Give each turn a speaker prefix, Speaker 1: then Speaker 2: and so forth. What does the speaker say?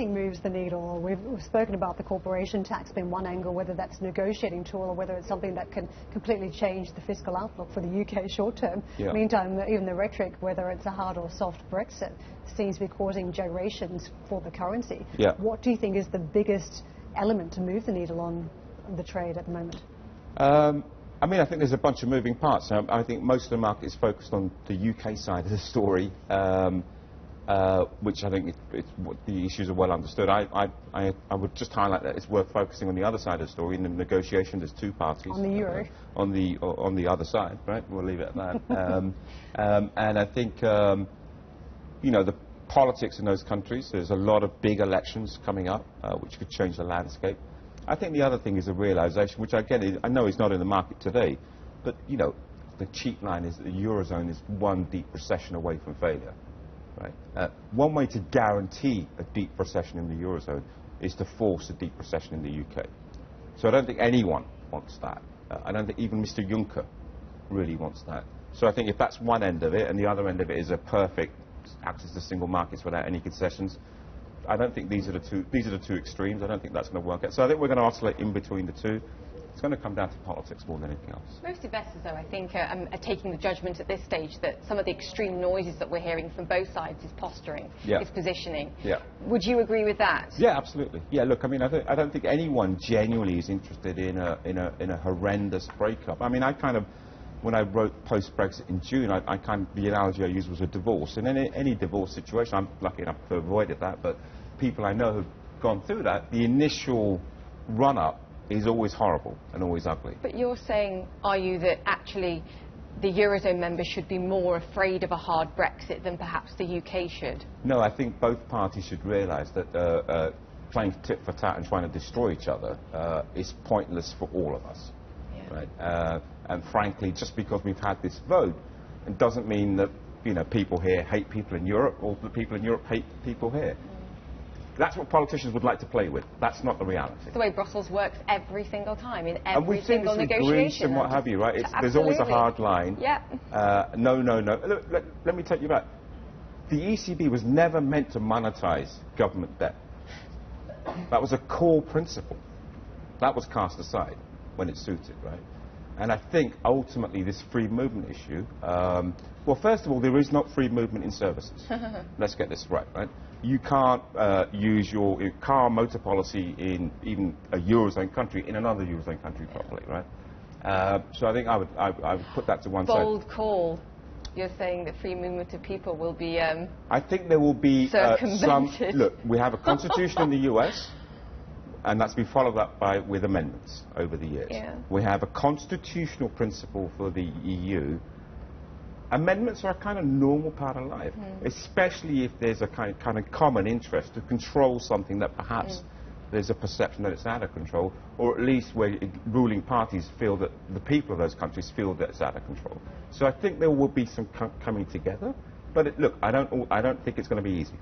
Speaker 1: think moves the needle? We've spoken about the corporation tax being one angle, whether that's a negotiating tool or whether it's something that can completely change the fiscal outlook for the UK short term.
Speaker 2: Yeah.
Speaker 1: Meantime, even the rhetoric, whether it's a hard or soft Brexit, seems to be causing gyrations for the currency.
Speaker 2: Yeah.
Speaker 1: What do you think is the biggest element to move the needle on the trade at the moment?
Speaker 2: I mean, I think there's a bunch of moving parts. I think most of the market is focused on the UK side of the story, which I think the issues are well understood. I would just highlight that it's worth focusing on the other side of the story. In the negotiation, there's two parties.
Speaker 1: On the euro.
Speaker 2: On the other side, right? We'll leave it at that. And I think, you know, the politics in those countries, there's a lot of big elections coming up, which could change the landscape. I think the other thing is the realization, which again, I know is not in the market today, but, you know, the cheap line is that the Eurozone is one deep recession away from failure. Right? One way to guarantee a deep recession in the Eurozone is to force a deep recession in the UK. So I don't think anyone wants that. I don't think even Mr. Juncker really wants that. So I think if that's one end of it, and the other end of it is a perfect access to single markets without any concessions, I don't think these are the two extremes. I don't think that's going to work out. So I think we're going to oscillate in between the two. It's going to come down to politics more than anything else.
Speaker 3: Most investors, though, I think, are taking the judgment at this stage that some of the extreme noises that we're hearing from both sides is posturing, is positioning.
Speaker 2: Yeah.
Speaker 3: Would you agree with that?
Speaker 2: Yeah, absolutely. Yeah, look, I mean, I don't think anyone genuinely is interested in a horrendous breakup. I mean, I kind of, when I wrote post-Brexit in June, the analogy I used was a divorce. In any divorce situation, I'm lucky enough to have avoided that, but people I know who've gone through that, the initial run-up is always horrible and always ugly.
Speaker 3: But you're saying, are you, that actually the Eurozone members should be more afraid of a hard Brexit than perhaps the UK should?
Speaker 2: No, I think both parties should realise that playing tit for tat and trying to destroy each other is pointless for all of us. Yeah. Right? And frankly, just because we've had this vote, it doesn't mean that, you know, people here hate people in Europe or that people in Europe hate people here. That's what politicians would like to play with. That's not the reality.
Speaker 3: It's the way Brussels works every single time, in
Speaker 2: and
Speaker 3: every single negotiation.
Speaker 2: Greece and what have you, right? There's always a hard line.
Speaker 3: Yeah.
Speaker 2: No. Look, let me take you back. The ECB was never meant to monetize government debt. That was a core principle. That was cast aside when it suited, right? And I think ultimately this free movement issue, well, first of all, there is not free movement in services. Let's get this right? You can't use your car motor policy in even a Eurozone country in another Eurozone country properly, right? So I think I would put that to one side.
Speaker 3: Bold call. You're saying that free movement of people will be
Speaker 2: I think there will be some... Look, we have a constitution in the US, and that's been followed up with amendments over the years.
Speaker 3: Yeah.
Speaker 2: We have a constitutional principle for the EU. Amendments are a kind of normal part of life, especially if there's a kind of common interest to control something that perhaps there's a perception that it's out of control, or at least where ruling parties feel that the people of those countries feel that it's out of control. So I think there will be some coming together, but look, I don't think it's going to be easy.